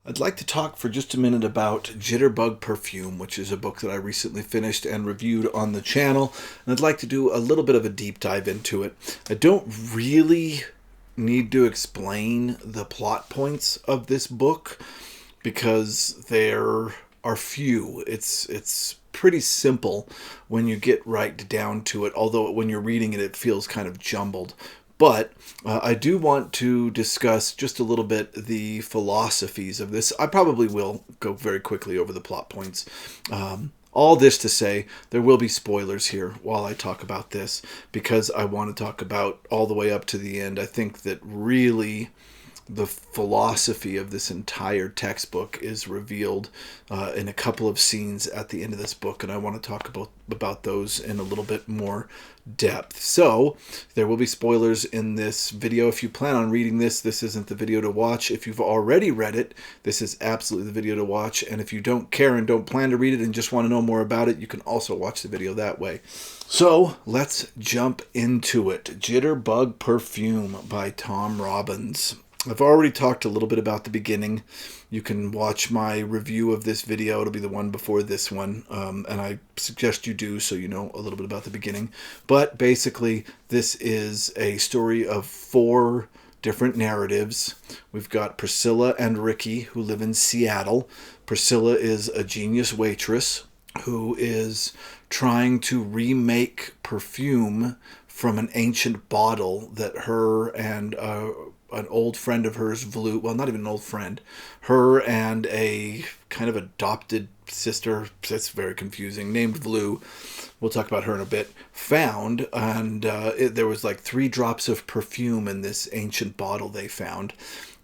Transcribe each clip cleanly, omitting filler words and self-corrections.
I'd like to talk for just a minute about Jitterbug Perfume, which is a book that I recently finished and reviewed on the channel, and I'd like to do a little bit of a deep dive into it. I don't really need to explain the plot points of this book because there are few. It's pretty simple when you get right down to it, although when you're reading it, it feels kind of jumbled. But I do want to discuss just a little bit the philosophies of this. I probably will go very quickly over the plot points. All this to say, there will be spoilers here while I talk about this because I want to talk about all the way up to the end. I think that really the philosophy of this entire textbook is revealed in a couple of scenes at the end of this book, and I want to talk about those in a little bit more depth. So there will be spoilers in this video. If you plan on reading this isn't the video to watch. If you've already read it, this is absolutely the video to watch. And if you don't care and don't plan to read it and just want to know more about it, you can also watch the video that way. So let's jump into it. Jitterbug Perfume by Tom Robbins. I've already talked a little bit about the beginning. You can watch my review of this video. It'll be the one before this one. And I suggest you do so you know a little bit about the beginning. But basically, this is a story of 4 different narratives. We've got Priscilla and Ricky, who live in Seattle. Priscilla is a genius waitress who is trying to remake perfume from an ancient bottle that her and an old friend of hers, Vlu, well, not even an old friend, her and a kind of adopted sister, that's very confusing, named Vlu, we'll talk about her in a bit, found, and there was like 3 drops of perfume in this ancient bottle they found,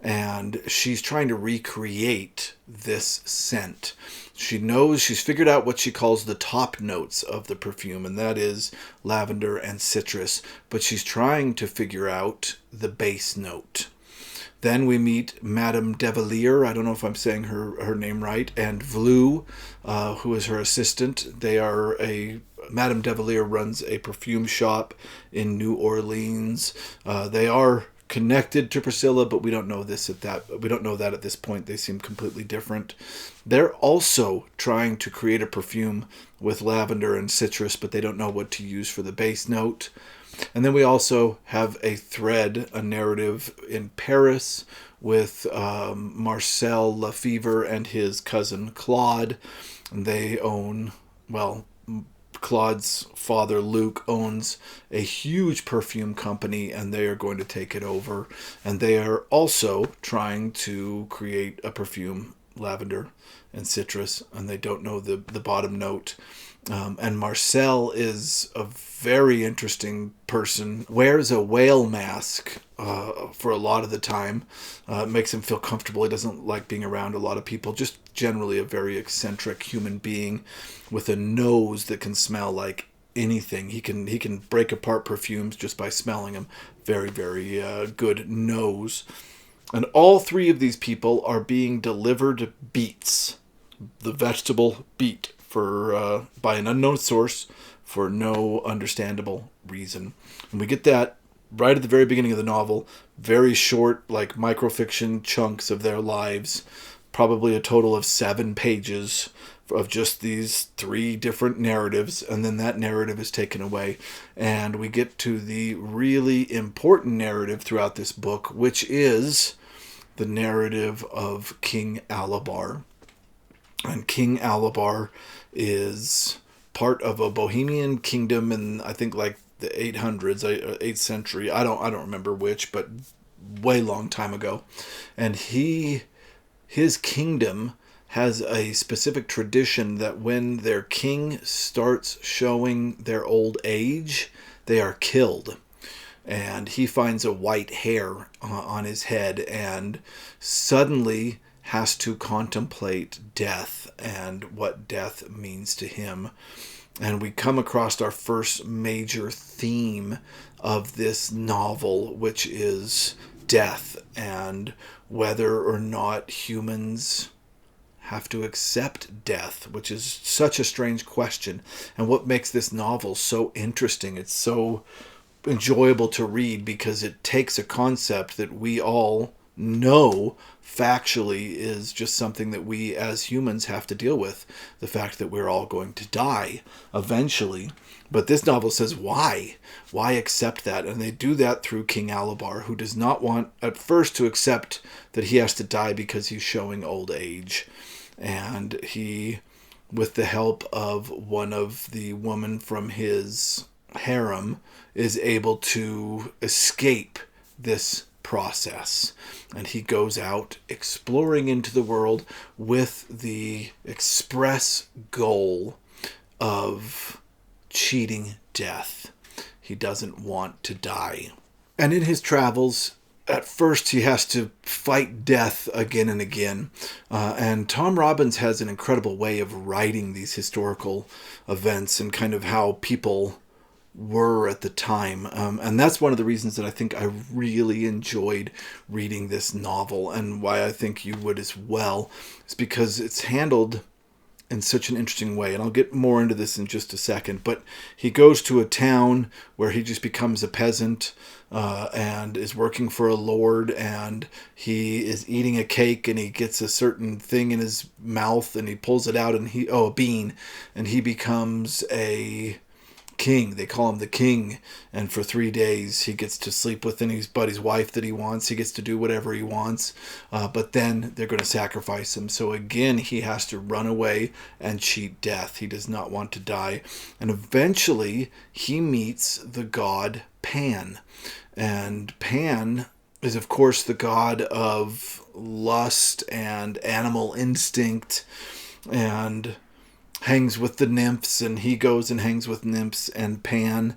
and she's trying to recreate this scent. She's figured out what she calls the top notes of the perfume, and that is lavender and citrus, but she's trying to figure out the base note. Then we meet Madame Devalier, I don't know if I'm saying her name right, and Vlu, who is her assistant. Madame Devalier runs a perfume shop in New Orleans. They are connected to Priscilla, but we don't know that at this point. They seem completely different. They're also trying to create a perfume with lavender and citrus, but they don't know what to use for the base note. And then we also have a narrative in Paris with Marcel Lefebvre and his cousin Claude. And they own, Claude's father, Luc, owns a huge perfume company, and they are going to take it over. And they are also trying to create a perfume, lavender and citrus, and they don't know the bottom note. And Marcel is a very interesting person, wears a whale mask for a lot of the time. It makes him feel comfortable. He doesn't like being around a lot of people. Just generally a very eccentric human being with a nose that can smell like anything. He can break apart perfumes just by smelling them. Very, very good nose. And all 3 of these people are being delivered beets, the vegetable beet, by an unknown source for no understandable reason. And we get that right at the very beginning of the novel. Very short, like microfiction chunks of their lives. Probably a total of 7 pages of just these 3 different narratives, and then that narrative is taken away. And we get to the really important narrative throughout this book, which is the narrative of King Alabar. And King Alabar is part of a Bohemian kingdom in, I think, like the 800s, 8th century. I don't remember which, but way long time ago. And his kingdom has a specific tradition that when their king starts showing their old age, they are killed. And he finds a white hair on his head and suddenly has to contemplate death and what death means to him. And we come across our first major theme of this novel, which is death and whether or not humans have to accept death, which is such a strange question. And what makes this novel so interesting, it's so enjoyable to read because it takes a concept that we all know factually is just something that we as humans have to deal with. The fact that we're all going to die eventually. But this novel says, why? Why accept that? And they do that through King Alabar, who does not want at first to accept that he has to die because he's showing old age. And he, with the help of one of the women from his harem, is able to escape this process. And he goes out exploring into the world with the express goal of cheating death. He doesn't want to die. And in his travels, at first he has to fight death again and again. And Tom Robbins has an incredible way of writing these historical events and kind of how people were at the time. And that's one of the reasons that I think I really enjoyed reading this novel, and why I think you would as well, is because it's handled in such an interesting way. And I'll get more into this in just a second. But he goes to a town where he just becomes a peasant and is working for a lord, and he is eating a cake, and he gets a certain thing in his mouth, and he pulls it out, and a bean, and he becomes a king. They call him the king, and for 3 days he gets to sleep with anybody's wife that he wants. He gets to do whatever he wants, but then they're going to sacrifice him. So again, he has to run away and cheat death. He does not want to die. And eventually he meets the god Pan, and Pan is of course the god of lust and animal instinct, and hangs with the nymphs, and he goes and hangs with nymphs and Pan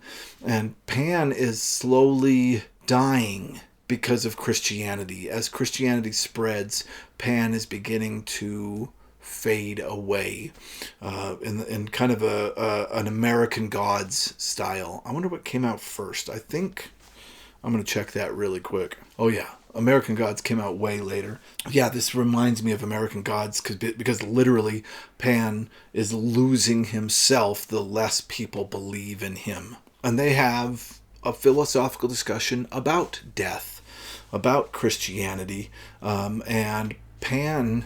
is slowly dying because of Christianity. As Christianity spreads, Pan is beginning to fade away in kind of an American Gods style. I wonder what came out first. I think I'm going to check that really quick. Oh yeah, American Gods came out way later. Yeah, this reminds me of American Gods because literally Pan is losing himself the less people believe in him. And they have a philosophical discussion about death, about Christianity, and Pan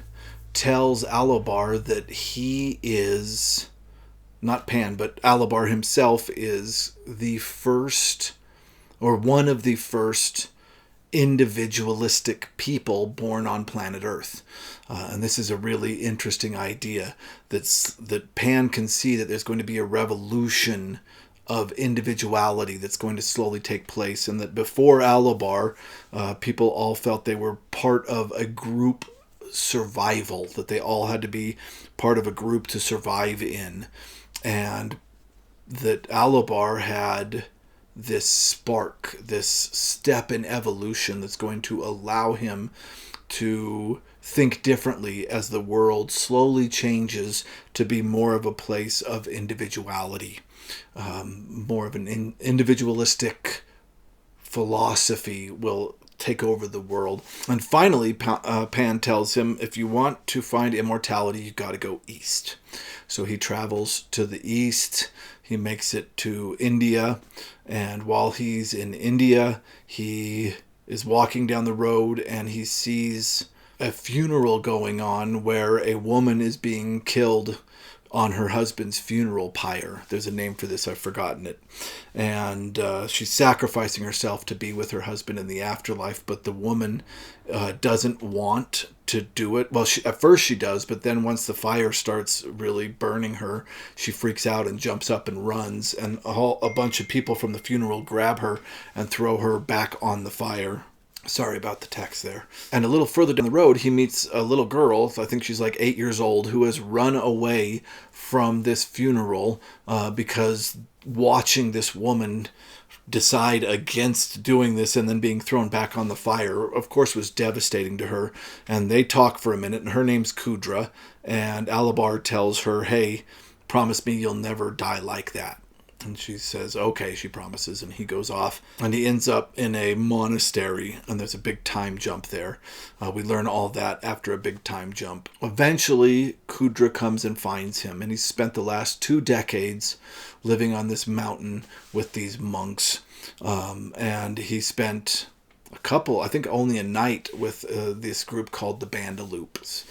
tells Alabar that he is, not Pan, but Alabar himself is the first, or one of the first, individualistic people born on planet Earth. And this is a really interesting idea, that Pan can see that there's going to be a revolution of individuality that's going to slowly take place, and that before Alabar, people all felt they were part of a group survival, that they all had to be part of a group to survive in, and that Alabar had this spark, this step in evolution that's going to allow him to think differently as the world slowly changes to be more of a place of individuality, more of an individualistic philosophy will take over the world. And finally, Pan tells him, if you want to find immortality, you've got to go east. So he travels to the east. He makes it to India, and while he's in India, he is walking down the road and he sees a funeral going on where a woman is being killed on her husband's funeral pyre. There's a name for this, I've forgotten it. And she's sacrificing herself to be with her husband in the afterlife, but the woman doesn't want to do it. Well, at first she does, but then once the fire starts really burning her, she freaks out and jumps up and runs, and a bunch of people from the funeral grab her and throw her back on the fire. Sorry about the text there. And a little further down the road, he meets a little girl, I think she's like 8 years old, who has run away from this funeral because watching this woman decide against doing this and then being thrown back on the fire, of course, was devastating to her. And they talk for a minute, and her name's Kudra, and Alabar tells her, hey, promise me you'll never die like that. And she says, okay, she promises, and he goes off, and he ends up in a monastery, and there's a big time jump there. We learn all that after a big time jump. Eventually, Kudra comes and finds him, and he's spent the last 2 decades living on this mountain with these monks, and he spent I think only a night with this group called the Bandaloops.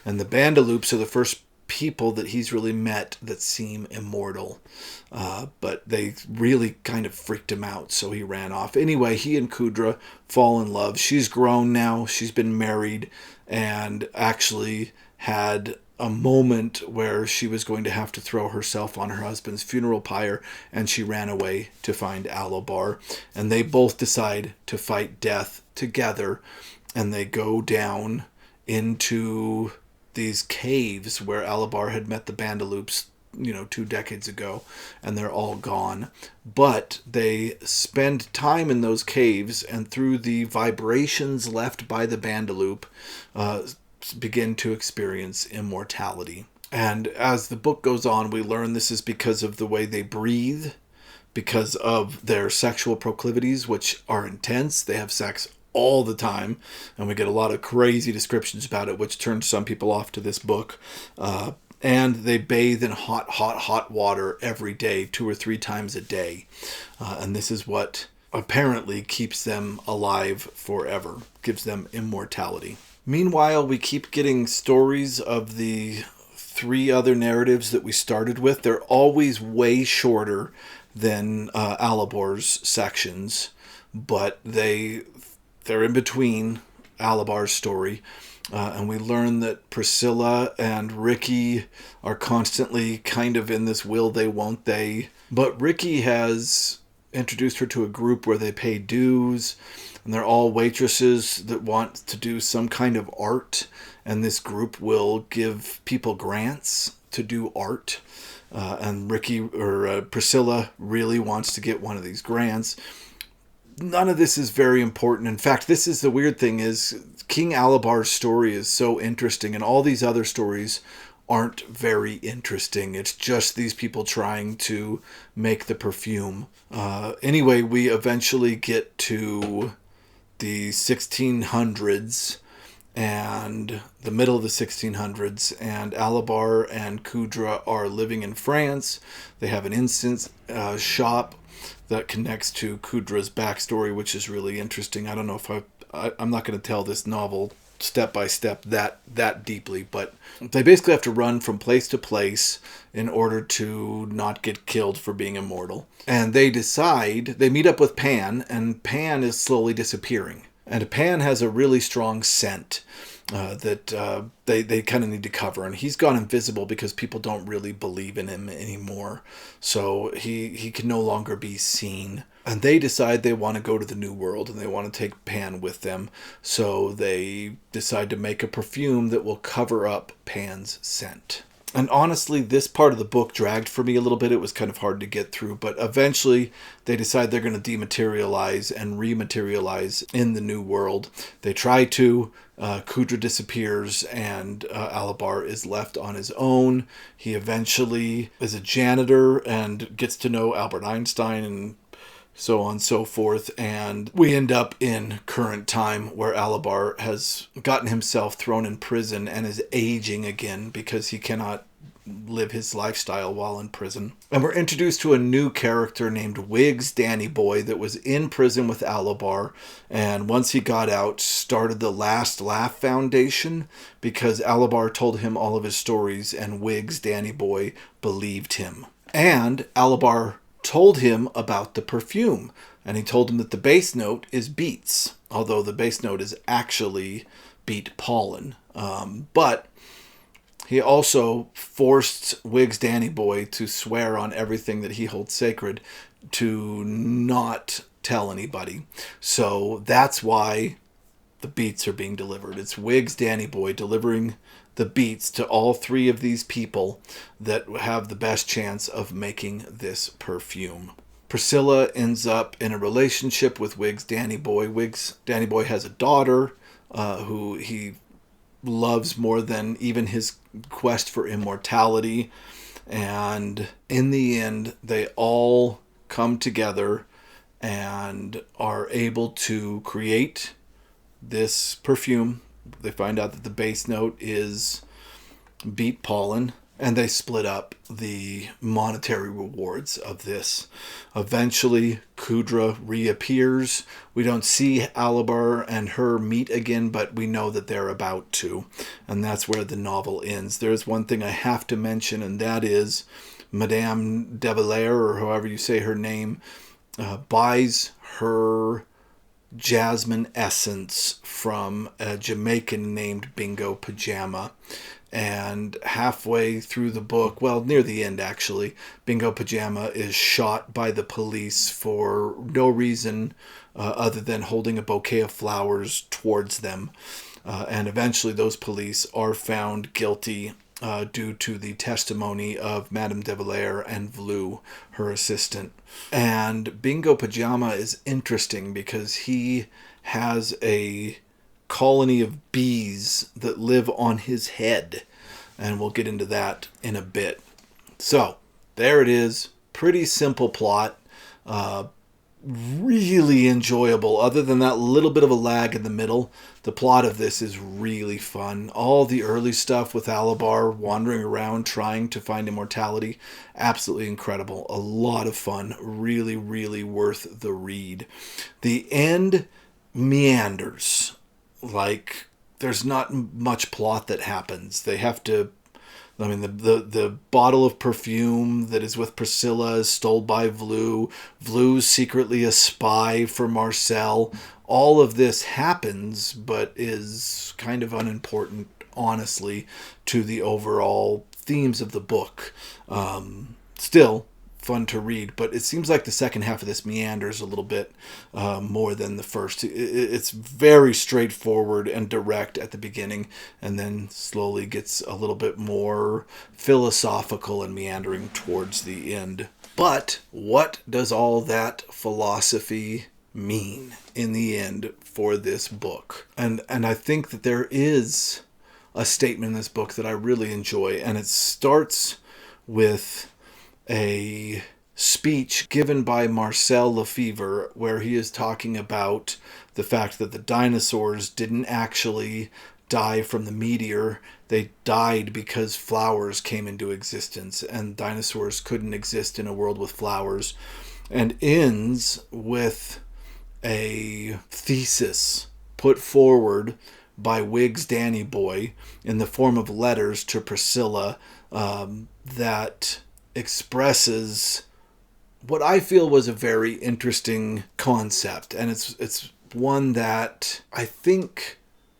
And the Bandaloops are the first people that he's really met that seem immortal. But they really kind of freaked him out, so he ran off. Anyway, he and Kudra fall in love. She's grown now. She's been married and actually had a moment where she was going to have to throw herself on her husband's funeral pyre, and she ran away to find Alabar. And they both decide to fight death together, and they go down into these caves where Alabar had met the Bandaloops 2 decades ago, and they're all gone. But they spend time in those caves, and through the vibrations left by the Bandaloop, begin to experience immortality. And as the book goes on, we learn this is because of the way they breathe, because of their sexual proclivities, which are intense. They have sex all the time, and we get a lot of crazy descriptions about it, which turns some people off to this book. And they bathe in hot water every day, 2 or 3 times a day. And this is what apparently keeps them alive forever, gives them immortality. Meanwhile, we keep getting stories of the 3 other narratives that we started with. They're always way shorter than Alabar's sections, but they're in between Alabar's story. And we learn that Priscilla and Ricky are constantly kind of in this will they, won't they. But Ricky has introduced her to a group where they pay dues, and they're all waitresses that want to do some kind of art. And this group will give people grants to do art. And Priscilla really wants to get one of these grants. None of this is very important. In fact, this is the weird thing, is King Alabar's story is so interesting, and all these other stories aren't very interesting. It's just these people trying to make the perfume. Anyway, we eventually get to the 1600s, and the middle of the 1600s, and Alabar and Kudra are living in France. They have an incense shop that connects to Kudra's backstory, which is really interesting. I don't know if I'm not going to tell this novel step by step that deeply, but they basically have to run from place to place in order to not get killed for being immortal. And they meet up with Pan, and Pan is slowly disappearing. And Pan has a really strong scent that they kind of need to cover. And he's gone invisible because people don't really believe in him anymore. So he can no longer be seen. And they decide they want to go to the New World, and they want to take Pan with them. So they decide to make a perfume that will cover up Pan's scent. And honestly, this part of the book dragged for me a little bit. It was kind of hard to get through, but eventually they decide they're going to dematerialize and rematerialize in the New World. They try to. Kudra disappears, and Alabar is left on his own. He eventually is a janitor and gets to know Albert Einstein and so on and so forth. And we end up in current time, where Alabar has gotten himself thrown in prison and is aging again because he cannot live his lifestyle while in prison. And we're introduced to a new character named Wiggs Danny Boy that was in prison with Alabar, and once he got out, started the Last Laugh Foundation because Alabar told him all of his stories, and Wiggs Danny Boy believed him. And Alabar told him about the perfume, and he told him that the base note is beets, although the base note is actually beet pollen. But he also forced Wiggs Danny Boy to swear on everything that he holds sacred to not tell anybody. So that's why the beets are being delivered. It's Wiggs Danny Boy delivering the beets to all 3 of these people that have the best chance of making this perfume. Priscilla ends up in a relationship with Wiggs Danny Boy. Wiggs Danny Boy has a daughter who he loves more than even his quest for immortality. And in the end, they all come together and are able to create this perfume. They find out that the base note is beet pollen, and they split up the monetary rewards of this. Eventually, Kudra reappears. We don't see Alabar and her meet again, but we know that they're about to. And that's where the novel ends. There's one thing I have to mention, and that is Madame de Valère, or however you say her name, buys her jasmine essence from a Jamaican named Bingo Pajama. And halfway through the book, well, near the end actually, Bingo Pajama is shot by the police for no reason other than holding a bouquet of flowers towards them. And eventually those police are found guilty due to the testimony of Madame de Valère and Vlou, her assistant. And Bingo Pajama is interesting because he has a colony of bees that live on his head, and we'll get into that in a bit. So there it is. Pretty simple plot. Really enjoyable. Other than that little bit of a lag in the middle, the plot of this is really fun. All the early stuff with Alabar wandering around trying to find immortality, absolutely incredible. A lot of fun. Really, really worth the read. The end meanders. Like, there's not much plot that happens. They have to, I mean, the bottle of perfume that is with Priscilla is stolen by Vlou. Vlou's secretly a spy for Marcel. All of this happens, but is kind of unimportant, honestly, to the overall themes of the book. Still fun to read, but it seems like the second half of this meanders a little bit more than the first. It's very straightforward and direct at the beginning, and then slowly gets a little bit more philosophical and meandering towards the end. But what does all that philosophy mean in the end for this book? And I think that there is a statement in this book that I really enjoy, and it starts with a speech given by Marcel Lefebvre, where he is talking about the fact that the dinosaurs didn't actually die from the meteor. They died because flowers came into existence, and dinosaurs couldn't exist in a world with flowers. And ends with a thesis put forward by Wiggs Danny Boy in the form of letters to Priscilla that expresses what I feel was a very interesting concept. And it's one that I think,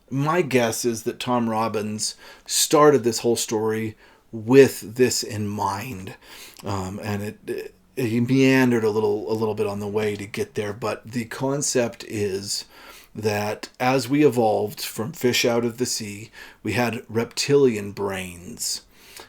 my guess is that Tom Robbins started this whole story with this in mind. And he meandered a little bit on the way to get there. But the concept is that as we evolved from fish out of the sea, we had reptilian brains.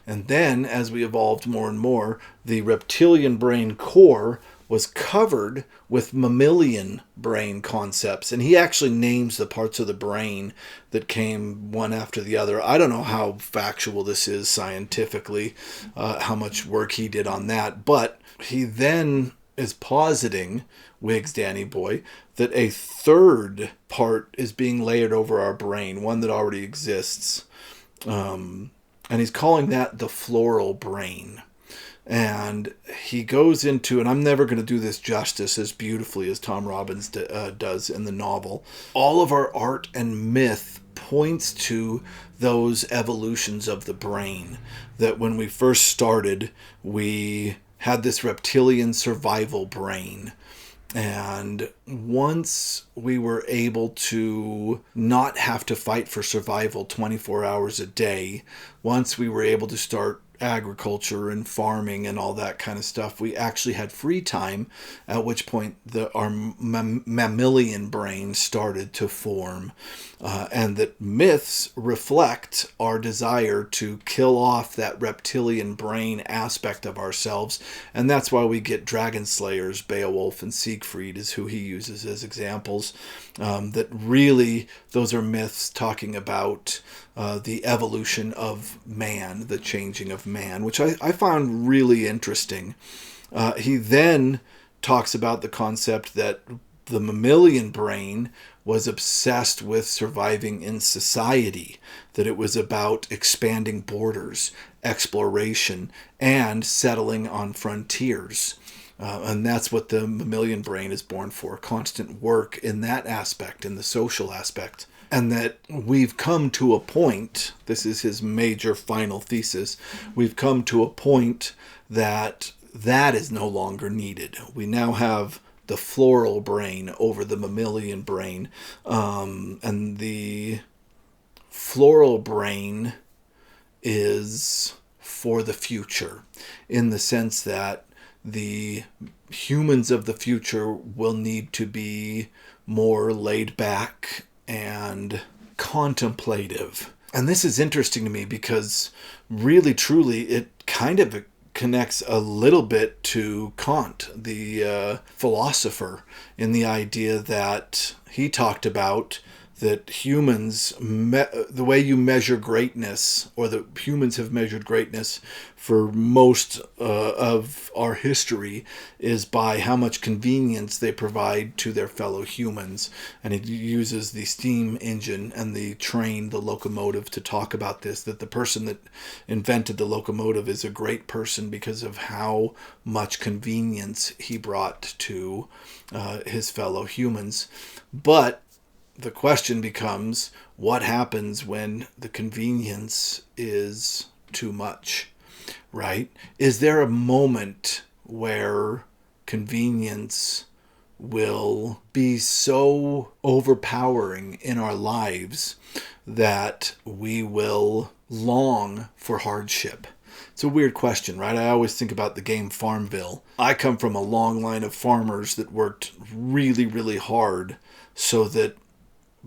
And then, as we evolved more and more, the reptilian brain core was covered with mammalian brain concepts. And he actually names the parts of the brain that came one after the other. I don't know how factual this is scientifically, how much work he did on that. But he then is positing, Wiggs Danny Boy, that a third part is being layered over our brain, one that already exists. And he's calling that the floral brain. And he goes into, and I'm never going to do this justice as beautifully as Tom Robbins does in the novel. All of our art and myth points to those evolutions of the brain. That when we first started, we had this reptilian survival brain. And once we were able to not have to fight for survival 24 hours a day, once we were able to start agriculture and farming and all that kind of stuff, we actually had free time, at which point our mammalian brain started to form. And that myths reflect our desire to kill off that reptilian brain aspect of ourselves. And that's why we get dragon slayers. Beowulf and Siegfried is who he uses as examples. That really, those are myths talking about the evolution of man, the changing of man, which I found really interesting. He then talks about the concept that the mammalian brain was obsessed with surviving in society, that it was about expanding borders, exploration, and settling on frontiers. And that's what the mammalian brain is born for, constant work in that aspect, in the social aspect. And that we've come to a point, this is his major final thesis, we've come to a point that is no longer needed. We now have the floral brain over the mammalian brain. And the floral brain is for the future, in the sense that the humans of the future will need to be more laid back and contemplative. And this is interesting to me because really, truly, it kind of connects a little bit to Kant, the philosopher, in the idea that he talked about that humans, the way you measure greatness, or that humans have measured greatness for most of our history, is by how much convenience they provide to their fellow humans. And he uses the steam engine and the train, the locomotive, to talk about this, that the person that invented the locomotive is a great person because of how much convenience he brought to his fellow humans. But the question becomes, what happens when the convenience is too much, right? Is there a moment where convenience will be so overpowering in our lives that we will long for hardship? It's a weird question, right? I always think about the game Farmville. I come from a long line of farmers that worked really, really hard so that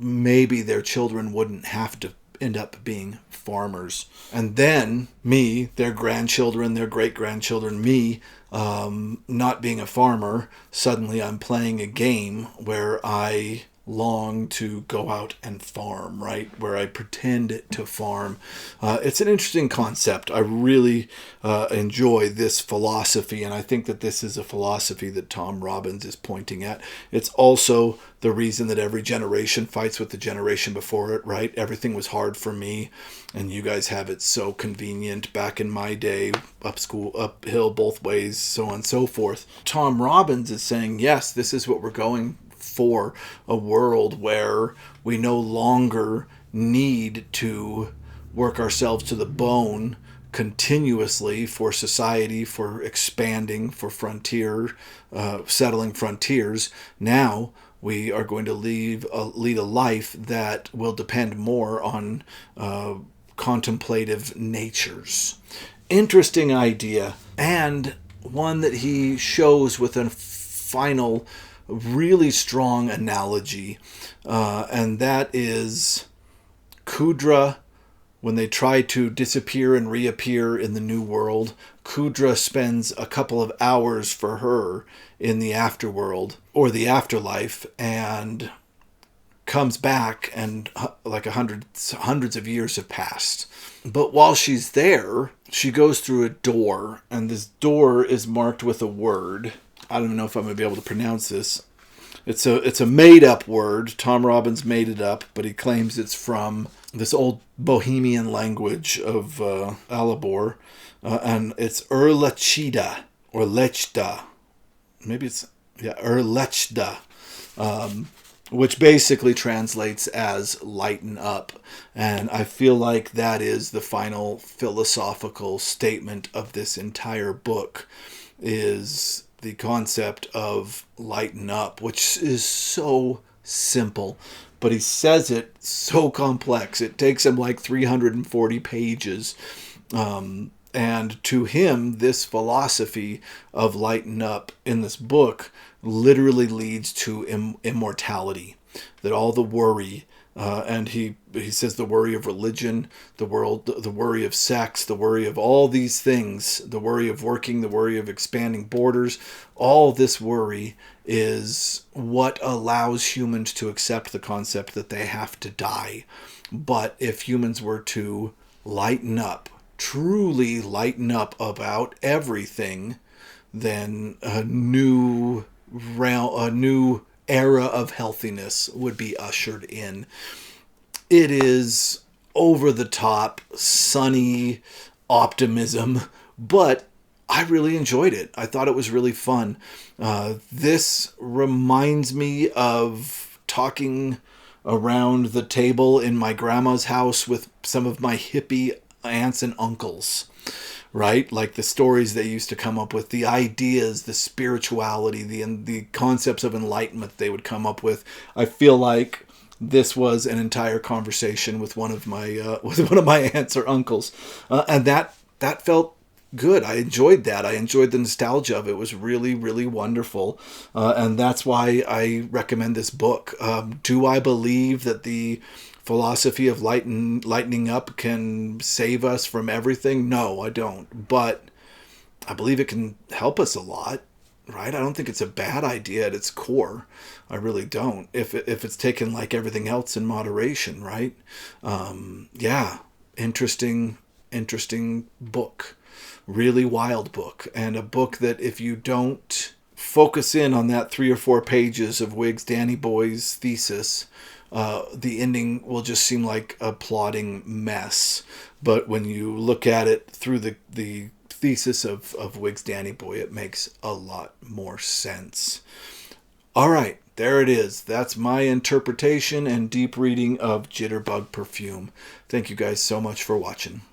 maybe their children wouldn't have to end up being farmers. And then me, their grandchildren, their great-grandchildren, me, not being a farmer, suddenly I'm playing a game where I long to go out and farm, right? Where I pretend to farm. It's an interesting concept. I really enjoy this philosophy, and I think that this is a philosophy that Tom Robbins is pointing at. It's also the reason that every generation fights with the generation before it, right? Everything was hard for me, and you guys have it so convenient. Back in my day, uphill both ways, so on and so forth. Tom Robbins is saying, yes, this is what we're going for, a world where we no longer need to work ourselves to the bone continuously for society, for expanding, for settling frontiers. Now we are going to lead a life that will depend more on contemplative natures. Interesting idea, and one that he shows with a final really strong analogy, and that is Kudra. When they try to disappear and reappear in the new world, Kudra spends a couple of hours for her in the afterworld, or the afterlife, and comes back, and like hundreds of years have passed. But while she's there, she goes through a door, and this door is marked with a word. I don't even know if I'm going to be able to pronounce this. It's a made-up word. Tom Robbins made it up, but he claims it's from this old Bohemian language of Alabor, and it's Erlechida, or Lechda. Maybe it's, Erlechda, which basically translates as lighten up. And I feel like that is the final philosophical statement of this entire book, is the concept of lighten up, which is so simple, but he says it so complex. It takes him like 340 pages. And to him, this philosophy of lighten up in this book literally leads to immortality. That all the worry, and he says the worry of religion, the worry of sex, the worry of all these things, the worry of working, the worry of expanding borders, all this worry is what allows humans to accept the concept that they have to die. But if humans were to lighten up, truly lighten up about everything, then a new era of healthiness would be ushered in. It is over the top, sunny optimism, but I really enjoyed it. I thought it was really fun. This reminds me of talking around the table in my grandma's house with some of my hippie aunts and uncles, right? Like the stories they used to come up with, the ideas, the spirituality, the concepts of enlightenment they would come up with. I feel like this was an entire conversation with one of my aunts or uncles, and that felt good. I enjoyed that. I enjoyed the nostalgia of it. It was really, really wonderful, and that's why I recommend this book. Do I believe that the philosophy of lightening up can save us from everything? No, I don't. But I believe it can help us a lot. Right? I don't think it's a bad idea at its core. I really don't. If it's taken like everything else in moderation, right? Yeah, interesting book. Really wild book. And a book that if you don't focus in on that 3 or 4 pages of Wiggs Danny Boy's thesis, the ending will just seem like a plodding mess. But when you look at it through the thesis of Wiggs Danny Boy, it makes a lot more sense. All right, there it is. That's my interpretation and deep reading of Jitterbug Perfume. Thank you guys so much for watching.